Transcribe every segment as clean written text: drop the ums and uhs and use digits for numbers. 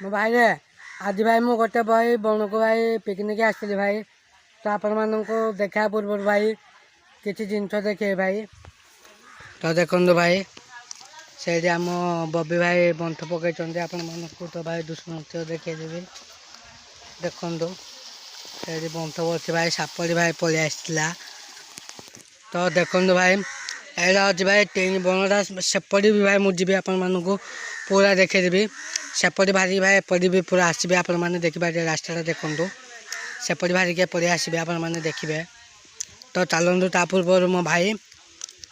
मो भाई रे आज भाई मु गोटे भाई बन को भाई पिकनिक आसती भाई तो आपण मानक देखा पूर्व भाई किसी जिनस देखे भाई तो देखो भाई से आम बबी भाई बंठ पकई आपण मानक तो भाई दृश्य देखेदेवी देखु से बंठ बस भाई सापड़ी भाई पलि आसला तो देखो भाई एटा अच्छे भाई ट्रेन बनटा सेपटे भी भाई मुझे आपण मानक पूरा देखेदेवी सेपटे बाहरी भाई एपटे भी पूरा आसबे आपण मैंने देखिए रास्ता देखु सेपटे बाहरी के पड़े आसबे आपण मैंने देखिए तो चलतु ता पूर्व मो भाई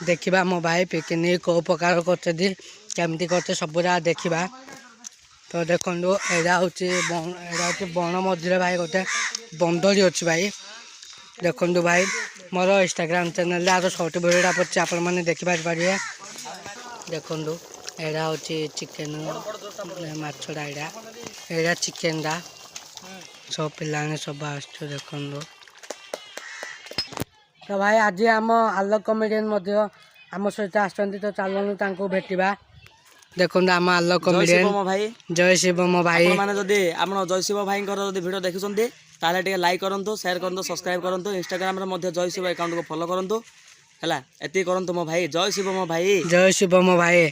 देखा मो भाई पिकनिक कौ प्रकार करमती करते सबुरा देखा तो देखो एटा हूँ बन मझे भाई गोटे बंदरी अच्छी भाई देखु भाई मोर इंस्टाग्राम चैनल आर सर्ट भिडियोटा पड़े आपण मैंने देखिपारे देखु एटा हूँ चिकेन माछड़ा एटा चिकेन टा सब पिलाने सब आस देखु तो भाई आज आम आलोक कमेडियन आम सहित आसती तो चलू भेटा देखो आम आलोक कमेडियन भाई जय शिव मो भाई मैंने जदि आप जय शिव भाई भिडियो देखुं ताले टे लाइक करूँ शेयर करूँ सब्सक्राइब करूँ इंस्टाग्राम रे जय शिव अकाउंट को फॉलो करूँ है एति करूँ मो भाई जय शिव मो भाई जय शिव मो भाई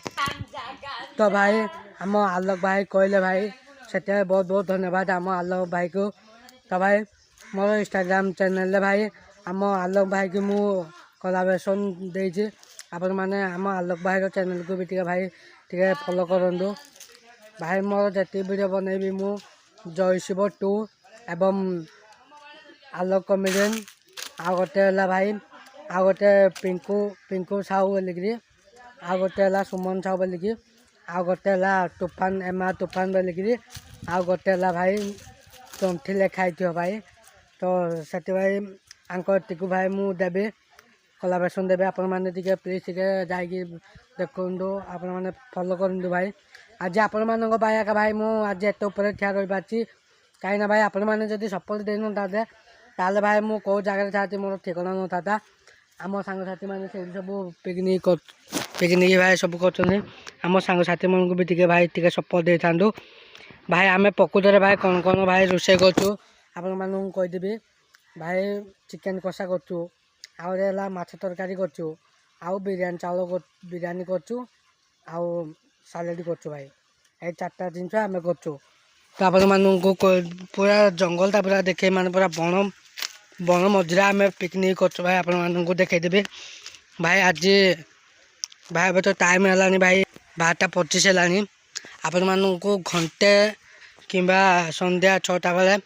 तो भाई आम आलोक भाई कहले भाई से बहुत बहुत धन्यवाद आम आलोक भाई को तो भाई मोर इंस्टाग्राम चैनल भाई आम आलोक भाई की मु कोलाब्रेशन देछि आपण माने आम आलोक भाई चैनल को भी भाई टे फॉलो करूँ भाई मोर जति वीडियो बनैबी मु जय शिव 2 एवं आलोक कमेडियन आ गोटे भाई आ गोटे पिंकू साहू बोलिकी आ गोटे सुमन साहू बोलिकी आ गोटे तूफान एमा तूफान बोलिकी आ गोटे भाई चंठी लेखाई भाई तो से भाई आंटी भाई मुझे देवी कोलाब्रेशन देवे आपण मैंने प्लीज जाकि देखु आपण मैंने फॉलो करूँ भाई आज आपण मान भाई मुझे आज एत उपर ठिया रही पार्टी कहीं भाई आपण मैंने जब सपोर्ट दे ना भाई मुझे कौ जगह था मोर ठिकाना न था आम सांगसाथी मैंने सब पिकनिक भाई सब करम सांगसाथी मन को भी टे भाई टे सपोर्ट दे था भाई आम प्रकृत भाई कौन कौन भाई रोषे करूँ आपण मानू कहीदेवी भाई चिकेन कषा करूँ आउ माछ तरकारी करूँ आउ बिरयानी चाउल बिरयानी करूँ आउ सालेड करूँ भाई ये 4टा जिनस आम करूँ तो आपण मानू पूरा जंगलटा पूरा देखे माने पूरा बन मझे आम पिकनिक कर भाई आपण मानू देखेदेवी भाई आज भाई अब तो टाइम है भाई 12:25 है आपण मानू घंटे किंबा संध्या 6टा बेले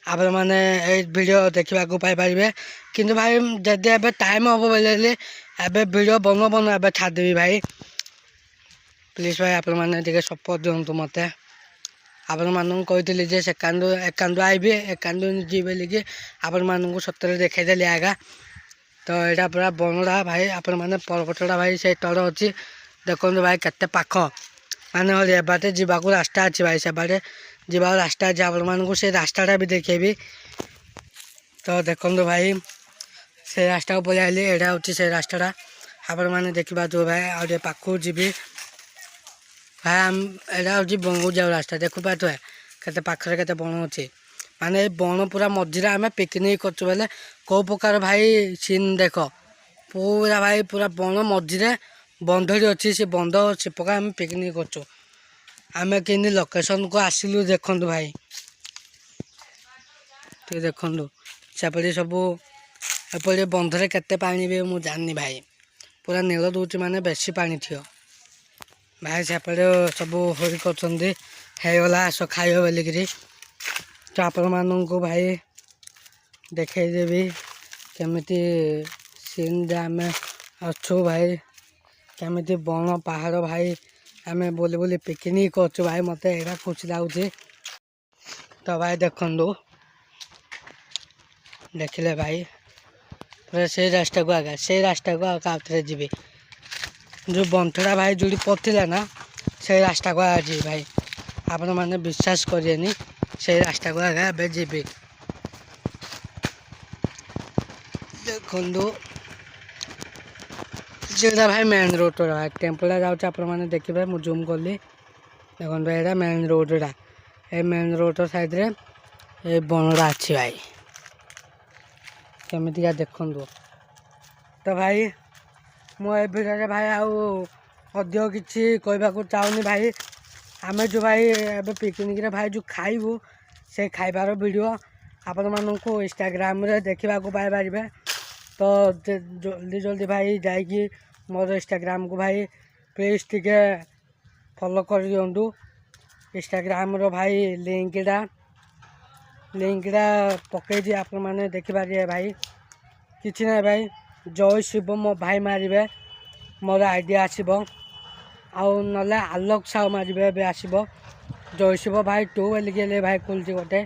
आपण मैंने वीडियो देखा पाइपर कि भाई जदि ए टाइम हम बोले एबे वीडियो बन ए छाड़देवी भाई प्लीज भाई आपण मैंने सपोर्ट दिंतु मत आपण मानू कही एकांदू आईबे एकांदू जी बोलिकी आपण मानू सतरे देखईदेली आगा तो यहाँ पूरा बनड़ा भाई आपण मैंने पर्वतटा भाई से तल अच्छी देखो भाई केते पाख माने एबाटे जावाक रास्ता अच्छी भाई से बाटे जावाक रास्ता अच्छे आपण मानू से रास्ताटा भी देखेबी तो देखो भाई से रास्ता को पलि आइली एटा हूँ से रास्ताटा आपण मैंने देखा भाई आगे पाखु जीवी भाई आम एटा हूँ बंगू जाऊ रास्ता देखु पाए के पाखे के बन अच्छे माने बन पूरा मझे आम पिकनिक कर बोले कौ प्रकार भाई सीन देख पूरा भाई पूरा बन मझे बंधरी अच्छी से बंध से प्रकार आम पिकनिक करें कि लोकेशन को आसिलु देखु भाई ठीक देखु सेपटे सब एपटे बंधरे केते पानी भी मुझे जानी भाई पूरा नील दूची माने बेसी पानी थी भाई सेपटे सब होरी करगला आस खाइब बोलिकी तो आपण मानू भाई देखईदेवी केमिति सीन आम अच्छु भाई केमिति बन पहाड़ भाई आम बोली बोली पिकनिक कर भाई मत यहाँ खुशी लगुच तो भाई देखु देखिले भाई पूरा से रास्ता को आगे से रास्ता को आगे जी जो बंठड़ा भाई जोड़ी पड़ता ना से रास्ता को आगे जी भाई आपण मैंने विश्वास करेनि से रास्ता को आगे ए जी देखु जेटा भाई मेन रोड भाई टेम्पोटा जाऊँ आप देखिए मुझे जूम कली देखो भाई यहाँ मेन रोडा ए मेन रोड साइड रे ए बनड़ा अच्छी भाई केमितिका देखु तो भाई मुझे भिडियो भाई आधिक किसी कहवाक चाहूनी भाई आम जो भाई ए पिकनिक रे भाई जो खाइबू से खाइबार वीडियो आपण मानू इंस्टाग्राम रे देखा पाइपर तो जल्दी जल्दी भाई जाकि मोर इंस्टाग्राम को भाई प्लीज टिके फॉलो कर दिंटू इंस्टाग्राम रो भाई लिंकटा पकई दी आपण मैंने देखिपारे भाई किसी ना भाई जय शिव मो भाई मारे मोर आईडिया आसब आउ ना आलोक साहू मारे आसब जय शिव भाई 2 बोलिके भाई खुलती गोटे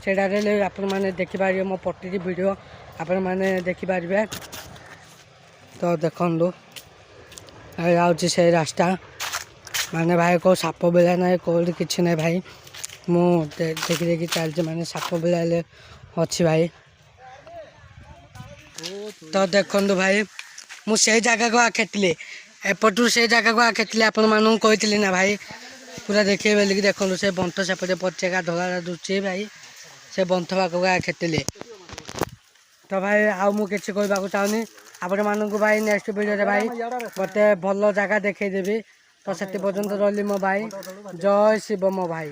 से आपण मैंने देखिपारे मो पटी वीडियो आपण मैंने देखिपारे तो देखु आउची से रास्ता माने भाई को साप बेला ना कौन किसी ना भाई मु देखी देखी चलती मैंने साप बेला अच्छी भाई तो देखु भाई मुझे जगह को आखेली एपटू से जगह को आखेली आपण मानू कही ना भाई पूरा देखे बोलिकी देखो से बंथ सेपटे पचेका धला दुचे भाई से बंथ पाखक आखेली तो भाई आउ मु किसी कहवाक चाहूनी आपण मानक भाई नेक्स्ट वीडियो भाई गोटे भल जगह देखदेवी तो से पर्यंत रही मो भाई जय शिव मो भाई।